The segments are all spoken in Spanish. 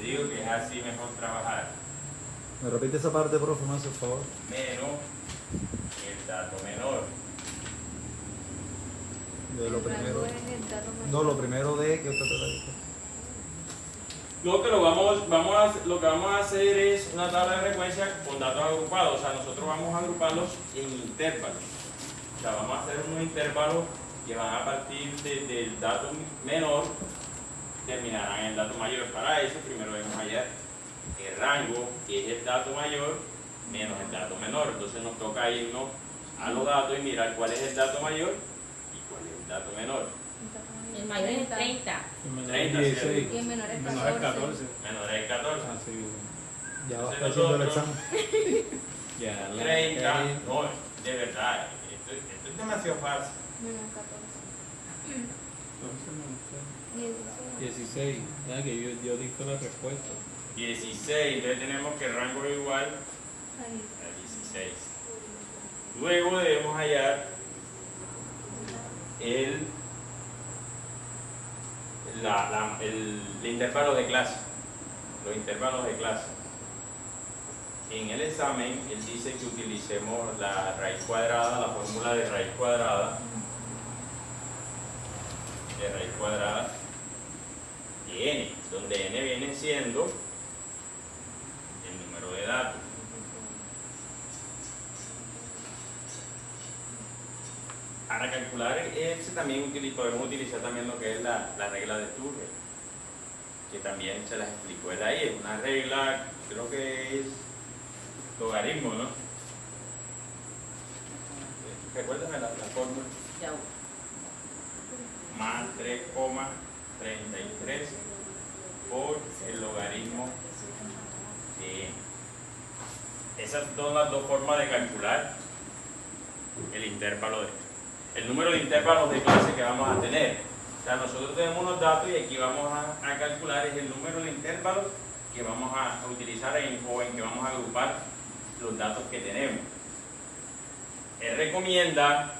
Te digo que es así mejor trabajar. ¿Me repite esa parte, profe, me hace el favor? Menos el dato menor. De lo El primero. rango es el dato menor. No, lo primero de que usted te dijo. Lo que vamos a hacer es una tabla de frecuencia con datos agrupados. O sea, nosotros vamos a agruparlos en intervalos. O sea, vamos a hacer unos intervalos que van a partir del dato menor, terminarán en el dato mayor. Para eso, primero debemos hallar el rango, que es el dato mayor, menos el dato menor. Entonces nos toca irnos a los datos y mirar cuál es el dato mayor y cuál es el dato menor. El mayor es 30. El menor 30, es 16. Y el menor es El menor es 14. 14. Menor es 14. Ah, sí. Ya va Entonces haciendo el nosotros- examen. Ya, la 30, no, de verdad, esto es demasiado fácil. Menos 14. 16. 16. Ya que yo dije la respuesta. 16, entonces tenemos que el rango es igual Ahí. a 16. Luego debemos hallar el intervalo de clase, los intervalos de clase. En el examen, él dice que utilicemos la raíz cuadrada, la fórmula de raíz cuadrada de n, donde n viene siendo el número de datos. Para calcular ese también podemos utilizar también lo que es la regla de Turner, que también se las explicó él ahí. Es una regla, creo que es logaritmo, ¿no? Recuérdame la fórmula. Ya. Más 3,33 por el logaritmo de n. Esas son las dos formas de calcular el intervalo el número de intervalos de clase que vamos a tener. O sea, nosotros tenemos unos datos y aquí vamos a calcular es el número de intervalos que vamos a utilizar o en que vamos a agrupar los datos que tenemos. Él recomienda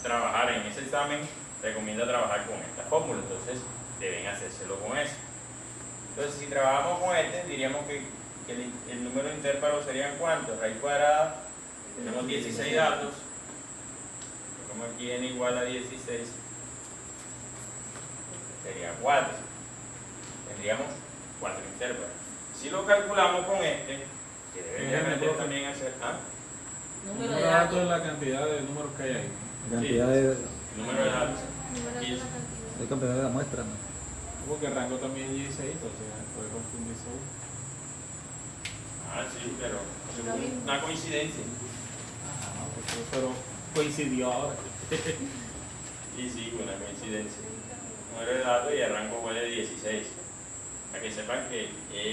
trabajar en ese examen, recomienda trabajar con esta fórmula, entonces deben hacérselo con eso. Entonces, si trabajamos con este, diríamos que el número de intervalos serían ¿cuántos? Raíz cuadrada, tenemos 16 datos, como aquí n igual a 16, sería 4. Tendríamos 4 intervalos. Si lo calculamos con este, que debe aprender también a hacer Número Número de de datos datos. es la cantidad de números que hay ahí. Cantidad de, el número de datos. Número de Y- la cantidad. de cantidad de la muestra, ¿no? Porque el rango también es 16, entonces puede confundirse uno. Sí, pero es Lo mismo. una coincidencia. Pero coincidió ahora. Y sí, una coincidencia. Número de datos y el rango fue de 16. Para que sepan que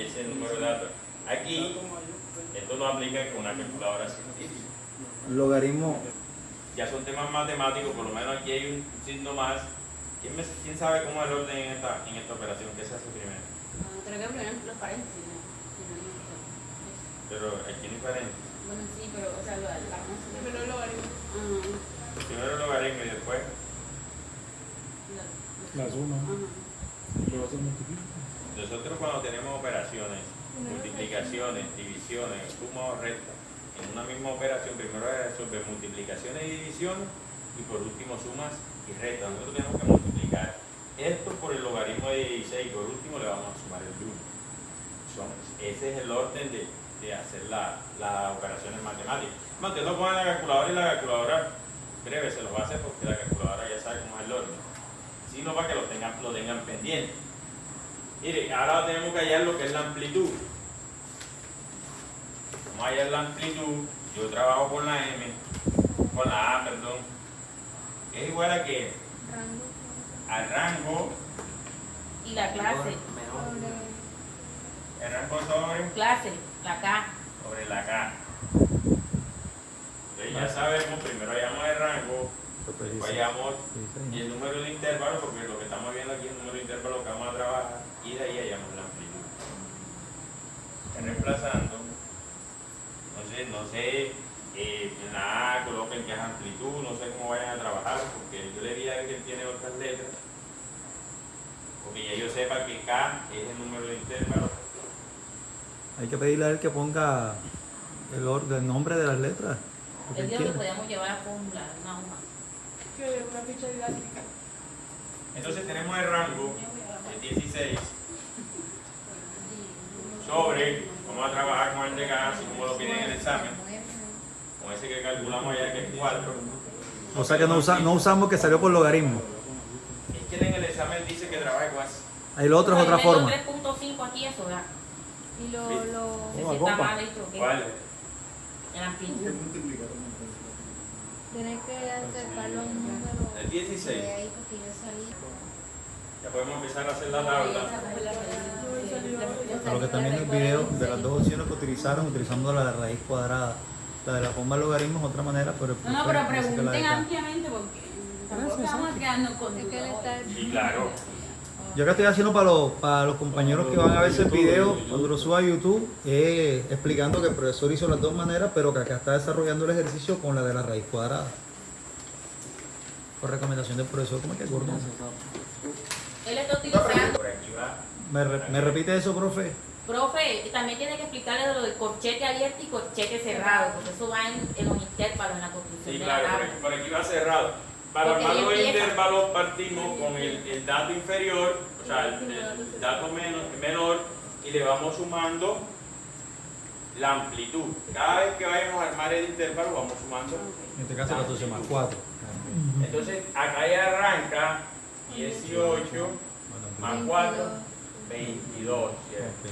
es el número de datos. Aquí, esto no aplica con una calculadora científica. Logaritmo. Ya son temas matemáticos, por lo menos aquí hay un signo más. ¿Quién sabe cómo es el orden en esta operación? ¿Qué se hace primero? Creo que primero los paréntesis, ¿no? Pero aquí no hay paréntesis. Bueno, sí, pero, o sea, la Primero lo haremos. Primero el logaritmo y después. La suma. Ajá. Y luego se multiplica. Nosotros cuando tenemos operaciones, multiplicaciones, divisiones, suma o resta, en una misma operación, primero resolver multiplicaciones y divisiones y por último sumas y restas. Nosotros tenemos que multiplicar esto por el logaritmo de 16 y por último le vamos a sumar el 1. Ese es el orden de hacer las operaciones matemáticas. Usted lo pone en la calculadora y la calculadora breve se lo va a hacer porque la calculadora ya sabe cómo es el orden. Sino para que lo tengan pendiente. Mire, ahora tenemos que hallar lo que es la amplitud. Vamos a hallar la amplitud. Yo trabajo con la M, con la A, perdón. Es igual a que Rango. al rango, Y la clase. Sobre. el rango sobre Clase, la K. la K. Entonces ya sabemos, primero hallamos el rango, después hallamos el número de intervalos, porque lo que estamos viendo aquí es el número de intervalos que vamos a trabajar, y de ahí hallamos la amplitud. Reemplazando, no sé, en la A coloquen que es amplitud, no sé cómo vayan a trabajar, porque yo le di a él que él tiene otras letras, porque ya yo sepa que K es el número de intervalos Hay que pedirle a él que ponga el nombre de las letras. lo que El él día que quiera. podíamos llevar a fórmula, una hoja. Que una ficha didáctica. Entonces tenemos el rango de 16 sobre, vamos a trabajar con el de acá, así como lo piden en el examen, con ese que calculamos allá que es 4. O sea que no usamos que salió por logaritmo. Es que en el examen dice que trabaje con eso. Ahí lo otro es otra forma. 3.5 aquí, eso, ¿verdad? Y lo Si Toma, está compa. mal hecho, ¿qué? ¿Cuál? En la amplitud. tienes que acercar los números. El 16. De ahí porque yo salí. Ya podemos empezar a hacer la tabla. A lo que también el video de las dos opciones que utilizando la de raíz cuadrada. La de la forma de logaritmo es otra manera, pero el No, no, profe pero dice que la de pregunten acá. ampliamente porque tampoco estamos quedando con Es que él dudas. está. Sí, claro. Yo acá estoy haciendo para los compañeros que van a ver ese video, cuando lo suba a YouTube, explicando que el profesor hizo las dos maneras, pero que acá está desarrollando el ejercicio con la de la raíz cuadrada. Por recomendación del profesor, ¿cómo es que gordo? Él está utilizando. Por aquí va. ¿Me repite eso, profe? Profe, también tiene que explicarle de lo del corchete abierto y corchete cerrado, porque eso va en los intervalos, en la construcción Sí, de claro, la por tabla. aquí, por aquí va cerrado. Para Porque armar ahí los empieza. intervalos partimos con el dato inferior, o sea, el dato menor, y le vamos sumando la amplitud. Cada vez que vayamos a armar el intervalo, vamos sumando. En este caso 14 más 4. Entonces, acá ya arranca 18 más 4, 22, ¿cierto?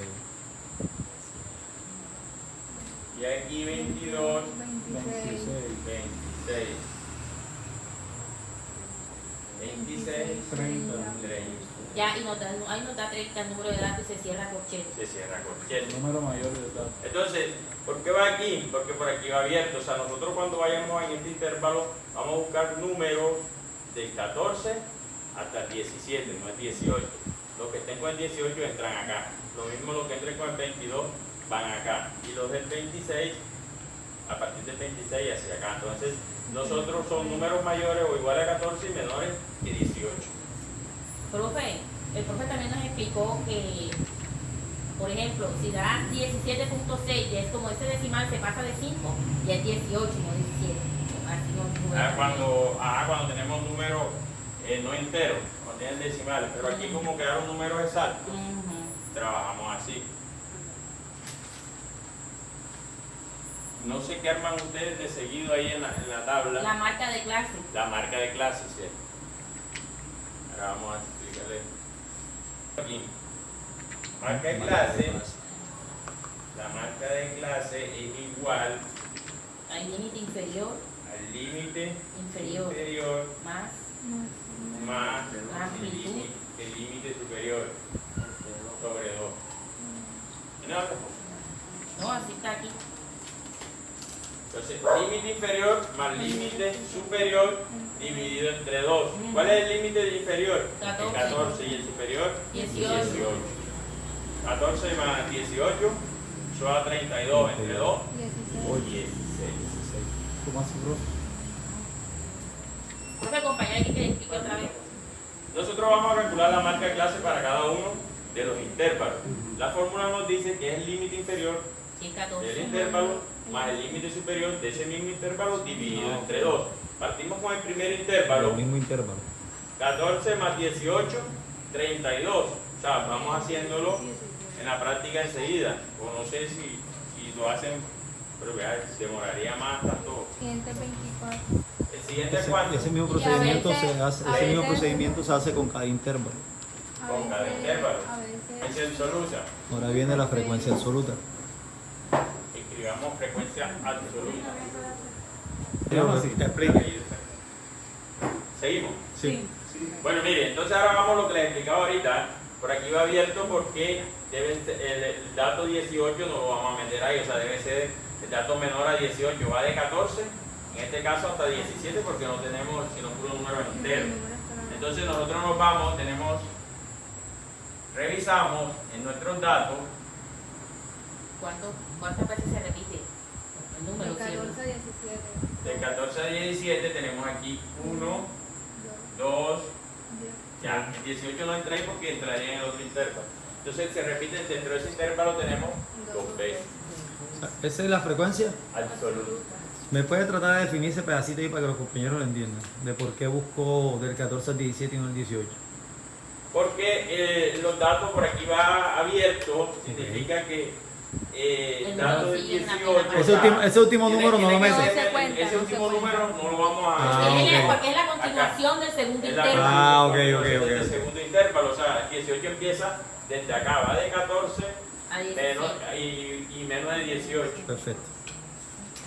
Y aquí 22, 26. 26. 26, 30. 30. Ya, y ahí nos da 30 el número de datos y se cierra corchete. Se cierra corchete. Número mayor de datos. Entonces, ¿por qué va aquí? Porque por aquí va abierto. O sea, nosotros cuando vayamos en este intervalo vamos a buscar números del 14 hasta el 17, no es 18. Los que estén con el 18 entran acá. Lo mismo los que entren con el 22 van acá. Y los del 26, a partir del 26 hacia acá. Entonces, nosotros son números mayores o iguales a 14 y menores que 18. Profe, el profe también nos explicó que, por ejemplo, si da 17.6, ya es como ese decimal se pasa de 5, ya es 18, no 17. Así no, Cuando tenemos números no enteros, no tienen decimales, pero aquí como quedaron números exactos, trabajamos así. No sé qué arman ustedes de seguido ahí en la tabla. La marca de clase. La marca de clase, ¿sí? Ahora vamos a explicarle. Aquí. Marca de clase. La marca de clase es igual Al límite inferior, al límite inferior, inferior más. más La amplitud. el límite superior sobre 2. No, así está aquí. Entonces, límite inferior más límite superior dividido entre 2. ¿Cuál es el límite inferior? 14. El 14 y el superior 18. 14 más 18, eso da 32 entre 2 o 16. 16. ¿Cómo así, profe? Profe, compañera, aquí que le explique otra vez. Nosotros vamos a calcular la marca de clase para cada uno de los intervalos. La fórmula nos dice que es el límite inferior Sí, 14. del intervalo más el límite superior de ese mismo intervalo dividido entre 2. Partimos con el primer intervalo, El mismo intervalo. 14 más 18, 32. O sea, vamos haciéndolo en la práctica enseguida. O no sé si lo hacen, pero vea, demoraría más tanto. Siguiente 24. El siguiente es cuánto. Ese mismo Y a procedimiento veces- se hace, a ese mismo veces- procedimiento se hace con cada intervalo. Con cada intervalo. A veces. Frecuencia absoluta. Ahora viene la frecuencia absoluta. Escribamos frecuencia absoluta. Digamos así, te explico. Seguimos. Sí. Bueno, mire, entonces ahora vamos a lo que les explicaba ahorita. Por aquí va abierto porque el dato 18 no lo vamos a meter ahí, o sea, debe ser el dato menor a 18, va de 14, en este caso hasta 17 porque no tenemos sino puro número entero. Entonces nosotros nos vamos, revisamos en nuestros datos, ¿Cuántas veces se repite el De número? 14 a ¿cierto? 17. del 14 a 17 tenemos aquí 1, 2, ya, el 18 no entra ahí porque entraría en el otro intervalo. Entonces se repite, dentro de ese intervalo tenemos dos veces. Esa es la frecuencia. Absoluta. ¿Me puede tratar de definir ese pedacito ahí para que los compañeros lo entiendan? De por qué busco del 14 al 17 y no el 18. Porque los datos por aquí va abierto, significa que datos del 18. Ese último número no lo mete. mete. No se cuenta, Ese no se último cuenta. número no lo vamos a Ah, ok. Porque es la continuación del segundo Es la intervalo. Ah, ok, continuación ok, del ok. segundo intervalo, o sea, 18 empieza desde acá, va de 14 A 17. y menos de 18. Perfecto.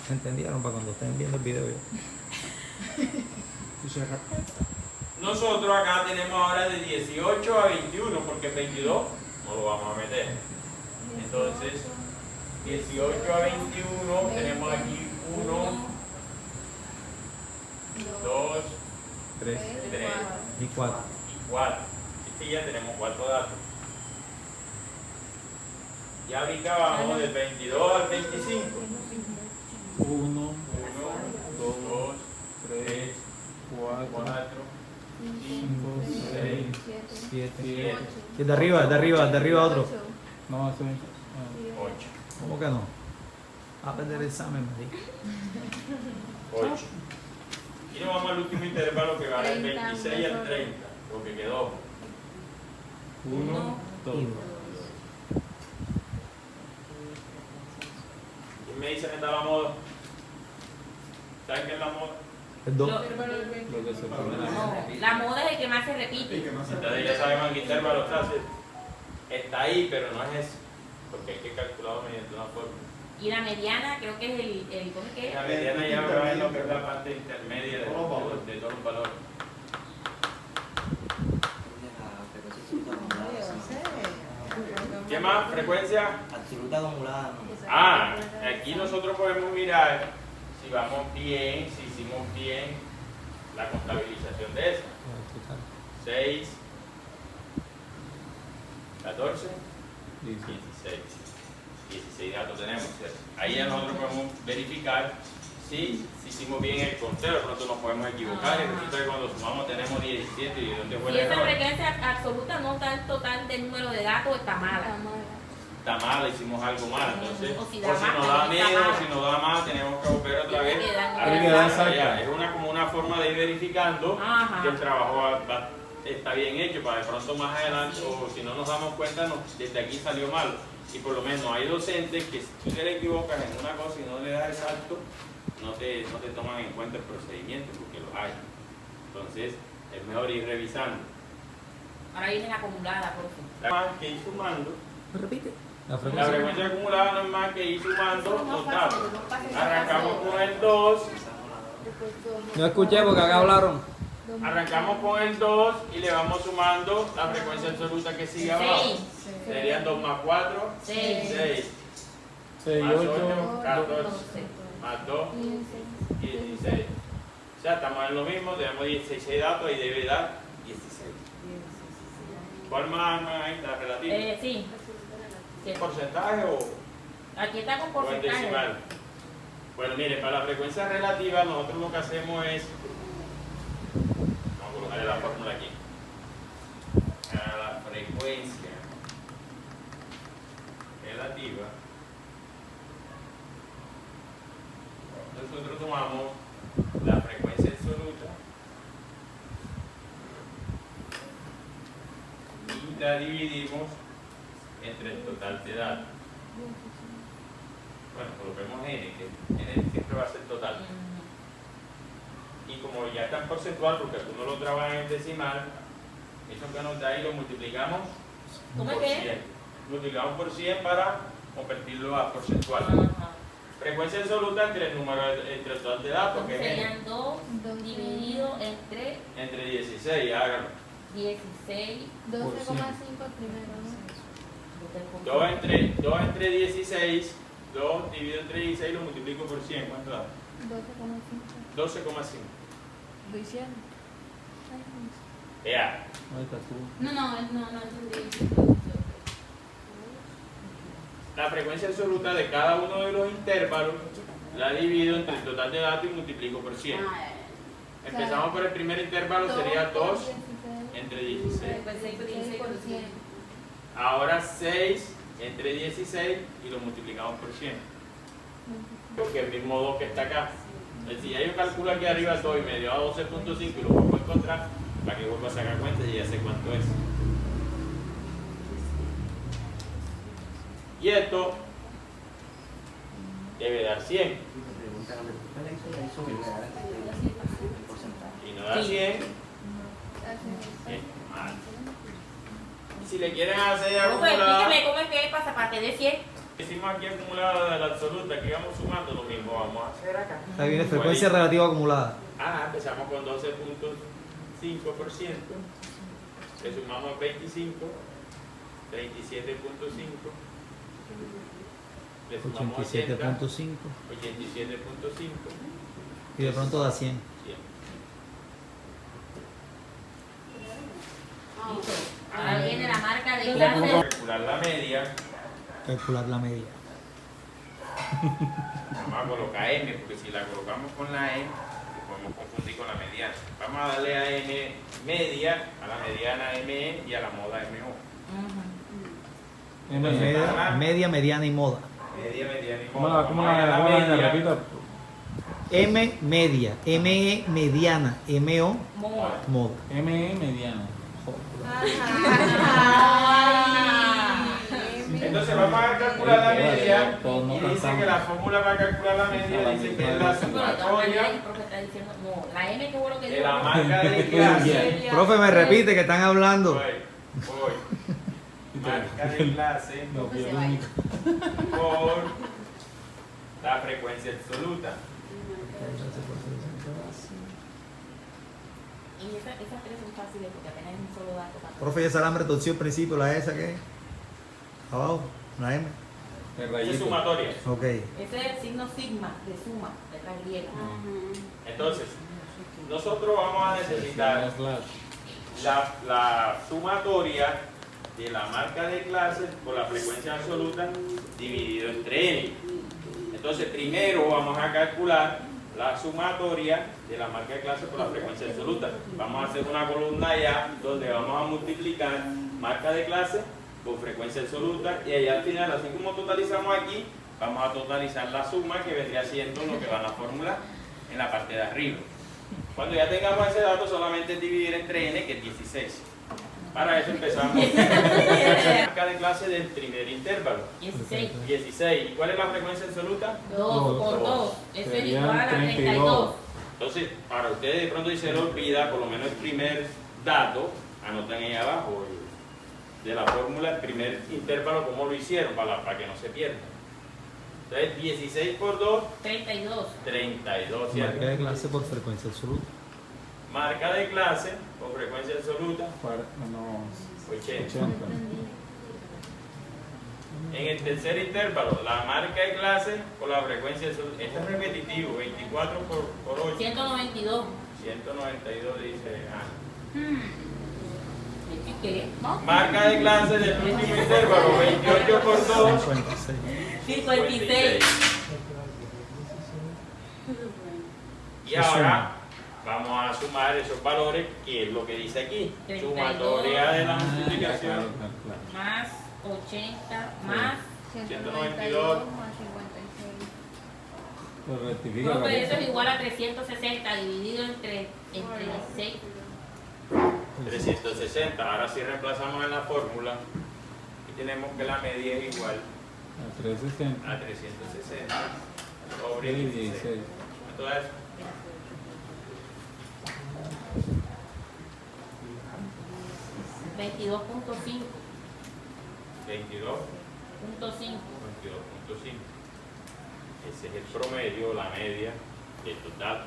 ¿Entendieron? Para cuando estén viendo el video ya. Nosotros acá tenemos ahora de 18 a 21, porque 22 no lo vamos a meter. Entonces, 18 a 21 tenemos aquí 1, 2, 3 3 y 4. y 4. Así que ya tenemos 4 datos. Ya brincábamos del 22 al 25. 1, 1, 2, 3, 4, 4, 5, 6, 7. 7, Y de arriba otro. no, eso es. 8. ¿Cómo que no? A perder el examen, marica. 8. Y nos vamos al último intervalo que va del 30, 26 al 30, lo que quedó. 1, 2. ¿Quién me dice que está la moda? ¿Saben qué es la moda? El 2. Lo que se pone No, la moda es el que más se repite. Entonces ya sabemos en qué intervalo está. Está ahí, pero no es eso. Porque hay que calcularlo mediante una fórmula. Y la mediana creo que es el ¿cómo es que es? La mediana ya va en lo que es la parte intermedia de todos los valores. ¿Qué más? ¿Frecuencia? Absoluta acumulada. Ah, aquí nosotros podemos mirar si vamos bien, si hicimos bien la contabilización de esa. 6, 14, 16. 16 datos tenemos, ¿cierto? Ahí ya nosotros podemos verificar si hicimos bien el conteo. De pronto nos podemos equivocar y resulta que cuando sumamos tenemos 17 y ¿de dónde fue Si el esa error? frecuencia absoluta no está el total del número de datos, está mala. Está mal, hicimos algo mal, entonces, O o si si da nos más, da también está menos, mal. si nos da más, tenemos que volver otra vez Tiene que dar- a Tiene que dar revisar. exacto. Ya, es como una forma de ir verificando Ajá. que el trabajo está bien hecho, para de pronto más adelante, o si no nos damos cuenta, desde aquí salió mal. Y por lo menos hay docentes que si tú te equivocas en una cosa y no le das exacto, no te toman en cuenta el procedimiento, porque lo hay. Entonces, es mejor ir revisando. Ahora viene la acumulada, por favor. La más que ir sumando. Repite. La La frecuencia. frecuencia acumulada no es más que ir sumando los datos. Arrancamos con el 2, No escuché porque acá hablaron. arrancamos con el 2 y le vamos sumando la frecuencia absoluta que sigue abajo. 6, Serían 2 más 4, 6, 6, 6, más 8, 8, 14, 12. más 2, 16. O sea, estamos en lo mismo, tenemos 16 datos y debe dar 16. ¿Cuál más ahí está relativa? Sí. ¿Porcentaje o...? Aquí está con O en porcentaje. decimal. Bueno, miren, para la frecuencia relativa nosotros lo que hacemos es, vamos a colocarle la fórmula aquí, a la frecuencia relativa, nosotros tomamos la frecuencia absoluta y la dividimos entre el total de datos. Bueno, coloquemos n, que n siempre va a ser total. Y como ya está en porcentual, porque algunos lo trabajan en decimal, eso que nos da ahí lo multiplicamos ¿Cómo es por que? 100. Multiplicamos por 100 para convertirlo a porcentual. Ajá. Frecuencia absoluta entre el total de datos, que Entonces es n, serían 2 dividido entre entre 16, háganlo. 16. 12,5 primero, ¿no? 2 entre 16, 2 dividido entre 16 lo multiplico por 100, ¿cuánto da? 12,5. 12,5. Lo hicieron. Ya. ahí está tú. No entendí. La frecuencia absoluta de cada uno de los intervalos la divido entre el total de datos y multiplico por 100. Empezamos por el primer intervalo, sería 2 entre 16. Pues 6 por 16 por 100. Ahora 6 entre 16 y lo multiplicamos por 100. Porque el mismo 2 que está acá. Es decir, ya yo calculo aquí arriba 2 y medio a 12.5 y lo vuelvo a encontrar para que vuelva a sacar cuenta y ya sé cuánto es. Y esto debe dar 100. Y no da 100, es mal. Si le quieren hacer Profe, acumulada, explíqueme cómo es que pasa para que dé 100. hicimos aquí acumulada de la absoluta, aquí vamos sumando lo mismo, vamos a hacer acá. Ahí viene frecuencia relativa acumulada. Empezamos con 12.5%, le sumamos 25, 37.5, le sumamos 80, 87.5 87.5, y de pronto da 100. 100. Listo. Ahora viene la marca de Vamos clase. a calcular la media, Calcular la media. vamos a colocar M, porque si la colocamos con la E, podemos confundir con la mediana. Vamos a darle a M media, a la mediana ME y a la moda MO. Media, mediana y moda. Media, mediana y ¿Cómo moda. la, cómo Vamos a la, la cómo la media. repita? M media, ME mediana, MO Moda. moda. ME mediana. Entonces vamos a calcular la media Todos no y dice cantamos. que la fórmula para calcular la media dice que es la Pero de todas sumatoria maneras, el profe está diciendo, no, la M que fue lo que de dijo. la marca de clase. Profe, me repite que están hablando. Voy. Marca de clase No, pierdo un micro. por la frecuencia absoluta. Y esas tres son fáciles porque apenas es un solo dato. para- Profe, ya alambre torció al principio, la esa que abajo, la M. El Esa es rayito. sumatoria. Ok. Ese es el signo sigma de suma, letra griega. Entonces, nosotros vamos a necesitar Slash. la sumatoria de la marca de clase por la frecuencia absoluta dividido entre n. Entonces, primero vamos a calcular la sumatoria de la marca de clase por la frecuencia absoluta. Vamos a hacer una columna allá donde vamos a multiplicar marca de clase por frecuencia absoluta y allá al final, así como totalizamos aquí, vamos a totalizar la suma que vendría siendo lo que va a la fórmula en la parte de arriba. Cuando ya tengamos ese dato, solamente es dividir entre n, que es 16. Para eso empezamos marca de clase del primer intervalo, 16. 16. ¿Y cuál es la frecuencia absoluta? 2 por 2. Eso es Serían igual a 32. Entonces, para ustedes de pronto si se les olvida, por lo menos el primer dato, anotan ahí abajo de la fórmula, el primer intervalo, cómo lo hicieron, para que no se pierda. Entonces, 16 por 2, 32. 32, ¿cierto? Marca de clase por frecuencia absoluta. Marca de clase por frecuencia absoluta, No, 80. 80. En el tercer intervalo, la marca de clase por la frecuencia absoluta. Este es repetitivo, 24 por 8. 192. 192 dice Ana. ¿Qué? ¿No? Marca de clase del último intervalo, 28 por 2. 56. 56. Y ahora vamos a sumar esos valores, que es lo que dice aquí. 32. Sumatoria de la Claro, multiplicación. claro. Más 80 más. 192 más 56. Lo rectifica. Profe, eso es igual a 360 dividido entre 6. 360. Ahora sí reemplazamos en la fórmula y tenemos que la media es igual A 360. a 360 sobre 16. 16. Entonces, $22.5. 22.5. Ese es el promedio, la media de estos datos.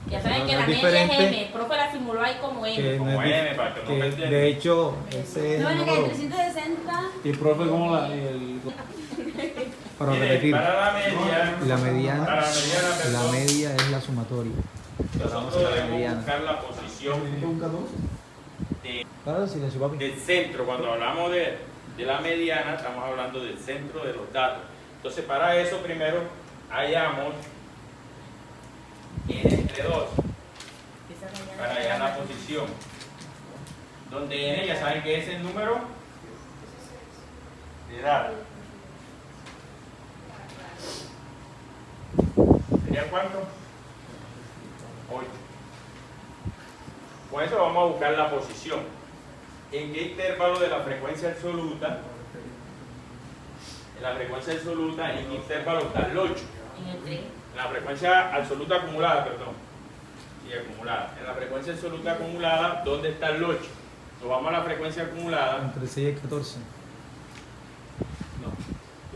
Ya saben que No la es media es diferente M. El profe la simuló ahí como M. Que, Como no es M, dif- para que no que, me entiendan. de hecho, ese es No, el bueno, que el número 360. Y profe, ¿cómo la.? para Mire, repetir. para la media, La mediana, para la mediana, la perdón, media es la sumatoria. nosotros la debemos mediana. buscar la posición de- Claro, silencio, papi. del centro. Cuando hablamos de la mediana, estamos hablando del centro de los datos. Entonces, para eso, primero hallamos n entre 2, para hallar la posición. Donde n, ya saben que es el número de datos. ¿Sería cuánto? 8. Con eso vamos a buscar la posición. ¿En qué intervalo de la frecuencia absoluta? En la frecuencia absoluta, ¿en qué intervalo está el 8? En el 3. En la frecuencia absoluta acumulada, perdón. Sí, acumulada. En la frecuencia absoluta acumulada, ¿dónde está el 8? Nos vamos a la frecuencia acumulada. Entre 6 y 14.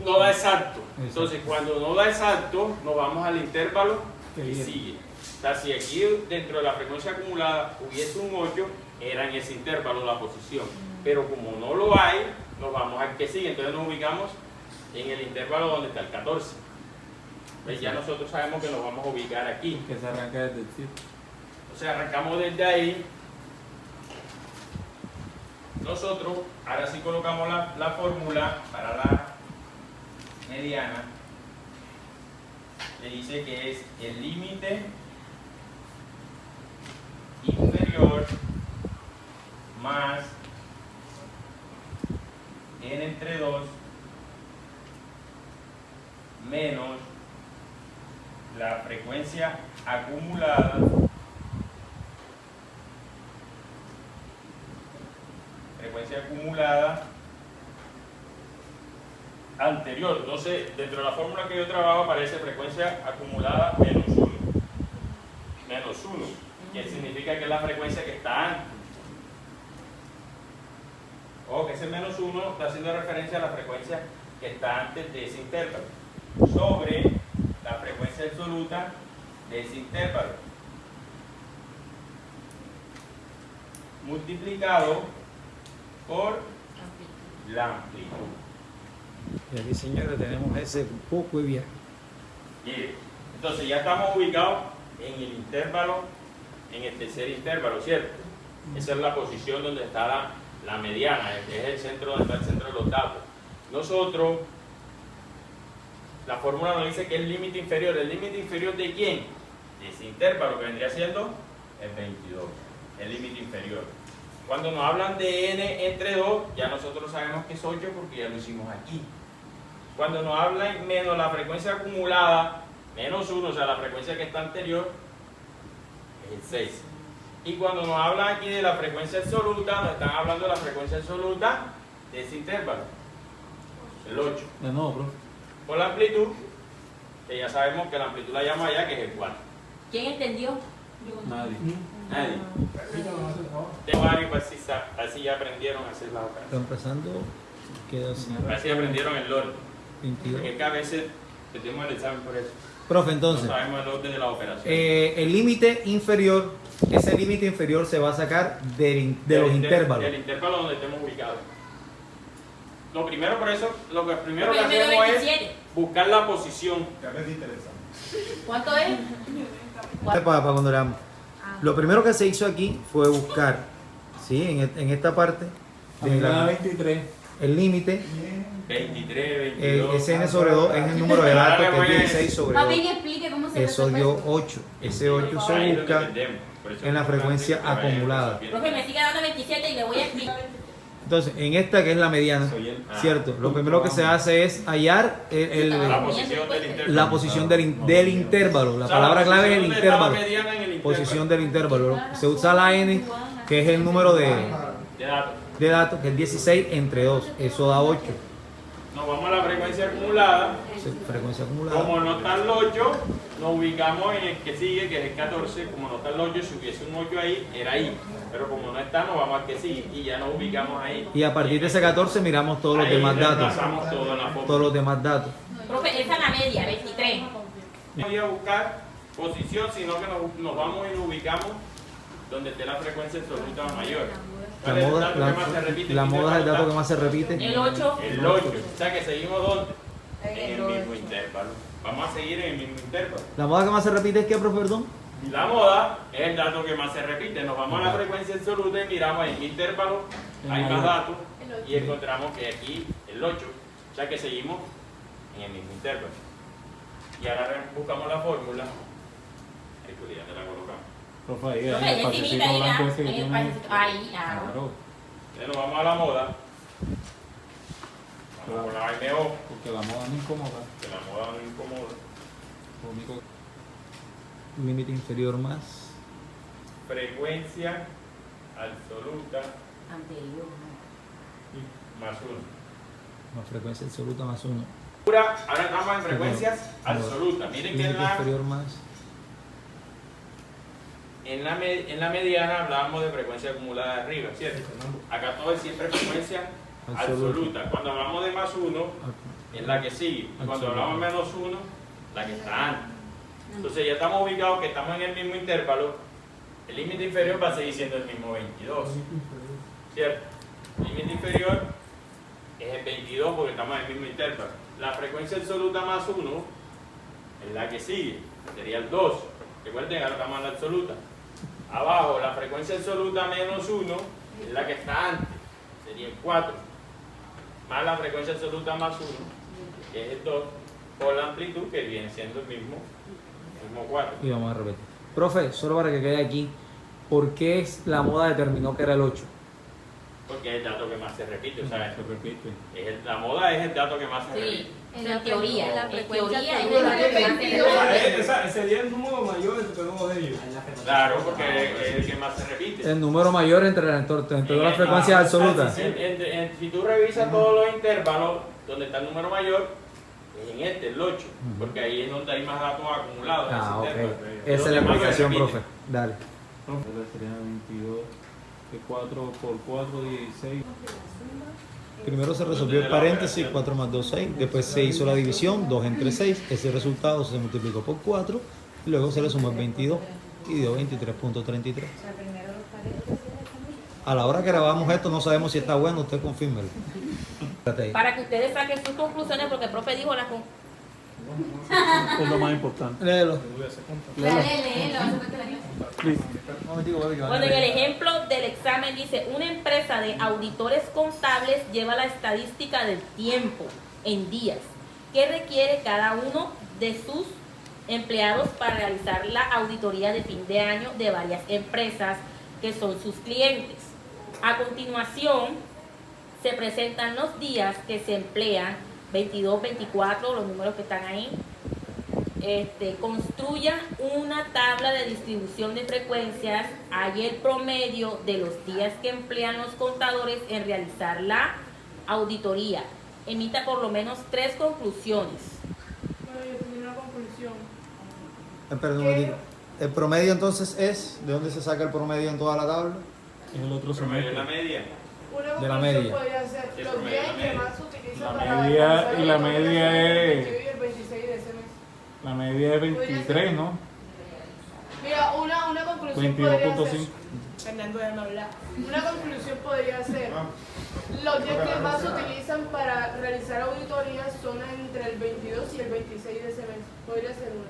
No da exacto. Exacto. Entonces, cuando no da exacto, nos vamos al intervalo Que que viene. sigue. O sea, si aquí dentro de la frecuencia acumulada hubiese un 8, era en ese intervalo la posición. Pero como no lo hay, nos vamos al que sigue. Entonces nos ubicamos en el intervalo donde está el 14. Pues ya nosotros sabemos que nos vamos a ubicar aquí. Que se arranca desde el 7. O sea, arrancamos desde ahí. Nosotros ahora sí colocamos la fórmula para la mediana. Le dice que es el límite inferior más n entre 2 menos la frecuencia acumulada anterior. Entonces, dentro de la fórmula que yo trabajo aparece frecuencia acumulada menos 1. Menos 1, que significa que es la frecuencia que está antes. O que ese menos 1 está haciendo referencia a la frecuencia que está antes de ese intervalo, sobre la frecuencia absoluta de ese intervalo, multiplicado por la amplitud. Y aquí, señores, tenemos ese poco y bien. Mire, entonces ya estamos ubicados en el intervalo, en el tercer intervalo, ¿cierto? Esa es la posición donde está la mediana, es el centro donde está el centro de los datos. Nosotros, la fórmula nos dice que es el límite inferior. ¿El límite inferior de quién? De ese intervalo, que vendría siendo el 22, el límite inferior. Cuando nos hablan de n entre 2, ya nosotros sabemos que es 8 porque ya lo hicimos aquí. Cuando nos hablan menos la frecuencia acumulada, menos 1, o sea, la frecuencia que está anterior, es el 6. Y cuando nos hablan aquí de la frecuencia absoluta, nos están hablando de la frecuencia absoluta de ese intervalo, el 8. De nuevo, profe. Por la amplitud, que ya sabemos que la amplitud la llama allá, que es el 4. ¿Quién entendió? Nadie. Nadie. Tengo varios, así ya aprendieron a hacer la Pero operación. empezando, quedó así. Así ya aprendieron el orden. 22. Porque es que a veces tenemos el examen por eso. Profe, No entonces, sabemos el orden de la operación. el límite inferior, ese límite inferior se va a sacar de los intervalos. El intervalo donde estemos ubicados. Lo primero, por eso, lo que primero que Porque yo me doy hacemos es 27. buscar la posición. ¿Cuánto es? Para cuando leamos. Lo primero que se hizo aquí fue buscar, ¿sí? En esta parte, A mí de me da la- 23. el límite, 23, 22. ese n sobre 2 es el número de datos, Ahora que es voy a- 16 sobre Más 2. bien explique cómo se Eso resuelve dio eso. 8. Ese 8 se Ahí es donde busca perdemos. Por eso en la es frecuencia importante que vayan acumulada. resolviendo. Profe, me sigue dando 27 y le voy a explicar. Entonces, en esta que es la mediana, Soy el- ¿cierto? Lo primero que se hace es hallar La posición del intervalo. la posición del intervalo. La O sea, palabra clave es el posición donde está la intervalo. mediana en el intervalo Posición del intervalo. Se usa la n, que es el número de datos. de datos, que es 16 entre 2. Eso da 8. Nos vamos a la frecuencia acumulada. Frecuencia acumulada. Como no está el 8, nos ubicamos en el que sigue, que es el 14. Como no está el 8, si hubiese un 8 ahí, era ahí. Pero como no está, nos vamos al que sigue y ya nos ubicamos ahí. Y a partir de ese 14 miramos todos los Ahí demás datos. reemplazamos todo en la fórmula. Todos los demás datos. Profe, esa es la media, 23. No voy a buscar posición, sino que nos vamos y nos ubicamos donde esté la frecuencia absoluta mayor. La ¿Cuál es el moda, dato que más se repite? la moda es el dato que más se repite. El 8. El 8. O sea que seguimos ¿dónde? En el mismo intervalo. Vamos a seguir en el mismo intervalo. La moda que más se repite es que, profe, perdón. La moda es el dato que más se repite. Nos vamos a la frecuencia absoluta y miramos en el intervalo, hay más datos y encontramos que aquí el 8. O sea que seguimos en el mismo intervalo. Y ahora buscamos la fórmula. Ahí pues ya te la colocamos. Profe, ahí, Profe, en el ya pasecito encimita ahí, blanco ¿verdad? ese que En el tiene. pasecito. Ahí, ah. Claro. Entonces nos vamos a la moda. como con la AMO, Porque la moda no incomoda. que la moda no incomoda. Lo único Límite inferior más. Frecuencia absoluta Anterior, ¿no? más 1. Más frecuencia absoluta más 1. Ahora estamos en frecuencias absolutas. Miren que Límite inferior más. en la mediana hablábamos de frecuencia acumulada de arriba, ¿cierto? Acá todo es siempre frecuencia absoluta. Cuando hablamos de más 1, es la que sigue. Y cuando Absoluta. hablamos de menos 1, la que está antes. Entonces ya estamos ubicados que estamos en el mismo intervalo. El límite inferior va a seguir siendo el mismo 22. ¿Cierto? El límite inferior es el 22 porque estamos en el mismo intervalo. La frecuencia absoluta más 1 es la que sigue, sería el 2. Recuerden, ahora estamos en la absoluta. Abajo, la frecuencia absoluta menos 1 es la que está antes, sería el 4. Más la frecuencia absoluta más 1, que es el 2, por la amplitud que viene siendo el mismo 4. Y vamos a repetir. Profe, solo para que quede aquí, ¿por qué la moda determinó que era el 8? Porque es el dato que más se repite, o sea, se repite. la moda es el dato que más se Sí, repite. en teoría, en teoría es absoluta. el dato que más se repite. Ese sería el número mayor entre todos ellos. Claro, porque es el que más se repite. El número mayor entre las frecuencias absolutas. Si tú revisas todos los intervalos donde está el número mayor, es en este, el 8, porque ahí es donde hay más datos acumulados. Ah, en ok. ese intervalo. Esa es la Donde más se explicación, repite. profe. Dale. Sería 22. De 4 por 4, 16. Primero se resolvió el paréntesis, 4 más 2, 6. Después se hizo la división, 2 entre 6. Ese resultado se multiplicó por 4. Y luego se le sumó el 22 y dio 23.33. A la hora que grabamos esto no sabemos si está bueno, usted confírmelo. Espérate ahí. Para que ustedes saquen sus conclusiones, porque el profe dijo las conclusiones. Es lo más importante. Léelo. Un momentico, baby, que van a Bueno, en el leer. ejemplo del examen dice, una empresa de auditores contables lleva la estadística del tiempo en días que requiere cada uno de sus empleados para realizar la auditoría de fin de año de varias empresas que son sus clientes. A continuación, se presentan los días que se emplean, 22, 24, los números que están ahí. Construya una tabla de distribución de frecuencias, hay el promedio de los días que emplean los contadores en realizar la auditoría. Emita por lo menos 3 conclusiones. Bueno, yo tenía una conclusión. Espera un momentito. El promedio entonces es, ¿de dónde se saca el promedio en toda la tabla? Es el otro Promedio en la semestre. media. Una De la conclusión media. podría ser El los promedio días de la que media. más se utilizan La para media- realizar y la auditorías media son el es- 22 y el 26 de ese mes. La media es 23, ¿no? Mira, una conclusión 22.5. podría ser, Fernando, déjame hablar. Una conclusión podría ser, los días que más se utilizan para realizar auditorías son entre el 22 y el 26 de ese mes. Podría ser una.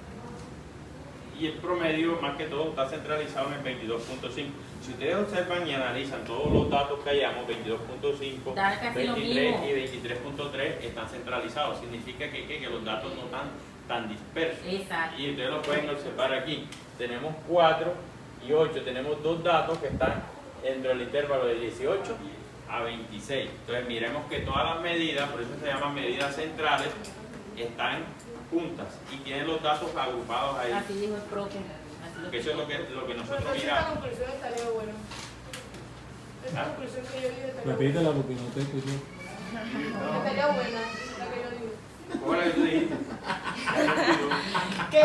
Y el promedio, más que todo, está centralizado en el 22.5. Si ustedes observan y analizan todos los datos que hayamos, 22.5, Da casi lo 23 mismo. y 23.3 están centralizados. Significa que los datos no están tan dispersos. Exacto. Y ustedes lo pueden observar aquí. Tenemos 4 y 8. Tenemos dos datos que están dentro del intervalo de 18 a 26. Entonces miremos que todas las medidas, por eso se llaman medidas centrales, están juntas y tienen los datos agrupados ahí. Así dijo el profe. Así lo Que eso es lo que Pero nosotros entonces esta miramos. conclusión estaría buena. Esta Ah. conclusión que yo dije estaría Repítela buena. porque no te escuché. Estaría buena, la que yo digo. ¿Cómo era que tú dijiste? Que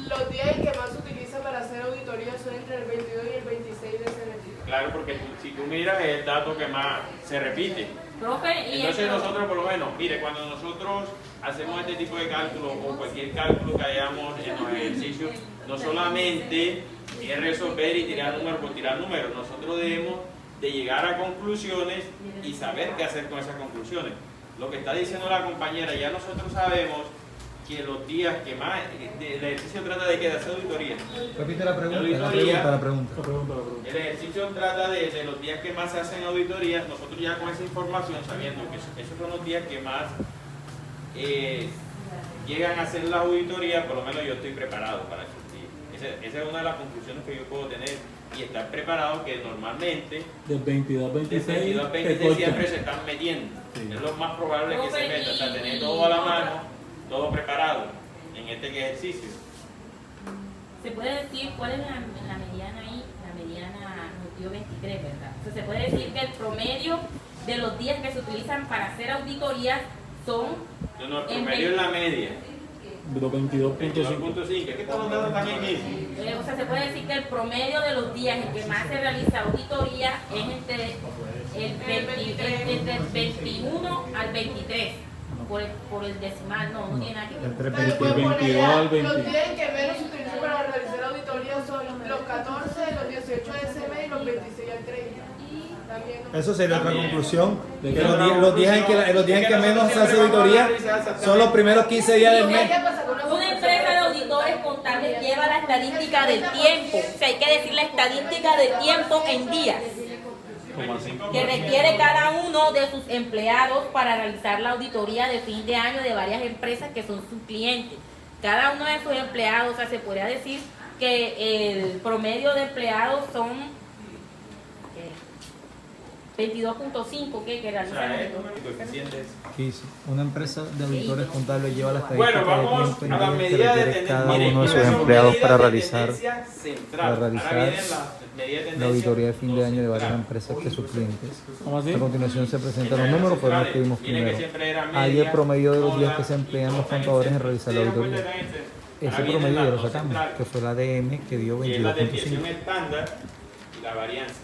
los días en que más se utiliza para hacer auditorías son entre el 22 y el 26 de ese mes. Claro, porque si tú miras es el dato que más se repite. Profe, y Entonces esto- nosotros por lo menos, mire, cuando nosotros hacemos este tipo de cálculos o cualquier cálculo que hayamos en los ejercicios, no solamente es resolver y tirar números por tirar números, nosotros debemos de llegar a conclusiones y saber qué hacer con esas conclusiones. Lo que está diciendo la compañera, ya nosotros sabemos que los días que más, el ejercicio trata de que de hacer auditoría. Repite la pregunta, La la auditoría. pregunta. El ejercicio trata de los días que más se hacen auditorías, nosotros ya con esa información, sabiendo que esos son los días que más llegan a hacer la auditoría, por lo menos yo estoy preparado para esos días. Esa es una de las conclusiones que yo puedo tener y estar preparado que normalmente Del 22 al de 26, 22 a te 26 cortan. siempre se están metiendo. Sí. Es lo más probable que se meta, o sea, tener todo a la mano, todo preparado en este ejercicio. Se puede decir cuál es la mediana ahí, la mediana nos dio 23, ¿verdad? O sea, se puede decir que el promedio de los días que se utilizan para hacer auditorías son No, el promedio es la media, Los 22.5. 22.5. Es que estamos dando también eso. o sea, se puede decir que el promedio de los días en que más se realiza auditoría es entre el 21 al 23, por el decimal, no tiene nada que ver. Entre Pero 20 pueden poner 22 ya, al 20. los días en que menos se utilizan para realizar auditorías son los 14, los 18 de ese mes y los 26 al 30. También, ¿no? Eso sería otra También. conclusión. ¿De Que qué? los días en que menos se hace auditoría son los primeros 15 días del mes. ¿Qué pasa con Una empresa de auditores contables lleva la estadística del tiempo, o sea, hay que decir la estadística del tiempo en días que requiere cada uno de sus empleados para realizar la auditoría de fin de año de varias empresas que son sus clientes. Cada uno de sus empleados, o sea, se podría decir que el promedio de empleados son 22.5 que O realizan sea, auditoría. coeficientes. Sí, sí. Una empresa de auditores contables lleva la Bueno, estadística de vamos tiempo a las en días que medidas de requiere tendencia. cada Miren, uno de sus estas son empleados medidas para de realizar tendencia central. para Ahora realizar vienen las medidas de la tendencia auditoría de fin de año de varias central. empresas que sus clientes. ¿Cómo así? A continuación se presentan los números, fueron los que vimos Miren que primero. siempre era Hay el media, promedio de los días moda que se emplean y los todo en contadores en centro. realizar ¿Se la dieron cuenta auditoría. que en centro? Ese Ahora vienen promedio las lo dos sacamos, centrales, que fue la ADM que dio que es la desviación 22.5. estándar y la varianza.